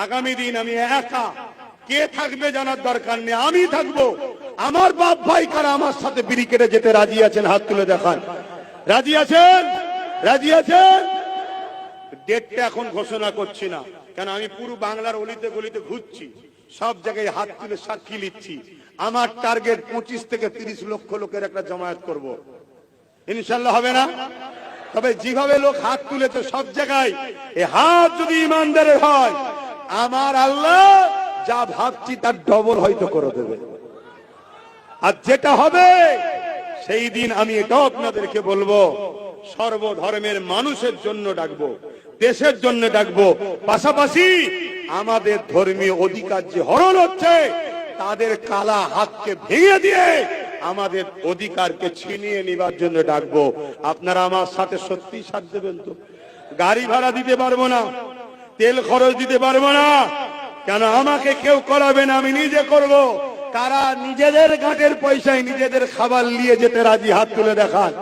আগামী দিন আমি একা, কে থাকবে জানার দরকার নেই, আমি থাকবো। আমার বাপ ভাই কারা আমার সাথে বিড়ি কেটে যেতে রাজি আছেন? হাত তুলে দেখান। রাজি আছেন? রাজি আছেন? ডেটটা এখন ঘোষণা করছি না, কেন আমি পুরো বাংলার অলিতে গলিতে ঘুরছি, সব জায়গায় হাত তুলে সাক্ষী নিচ্ছি। আমার টার্গেট 25 থেকে 30 লক্ষ লোকের একটা জমায়েত করব। ইনশাল্লাহ হবে না? তবে যেভাবে লোক হাত তুলেছে সব জায়গায়, এই হাত যদি ইমানদারের হয়, আমার আল্লাহ যা ভাবছি তার ডবল হয়তো করে দেবে। আর যেটা হবে সেই দিন আমি এটাও আপনাদেরকে বলবো, সর্বধর্মের মানুষের জন্য ডাকবো, দেশের জন্য ডাকবো। পাশাপাশি আমাদের ধর্মীয় অধিকার যে হরণ হচ্ছে, তাদের কালা হাতকে ভেঙে দিয়ে আমাদের অধিকারকে ছিনিয়ে নেবার জন্য ডাকবো। আপনারা আমার সাথে সত্যি সাথ দেবেন তো? গাড়ি ভাড়া দিতে পারবো না, তেল খরচ দিতে পারবো না, কেন আমাকে কেউ করাবে না, আমি নিজে করব। কারা নিজেদের গাঁটের পয়সায় নিজেদের খাবার নিয়ে যেতে রাজি? হাত তুলে দেখান।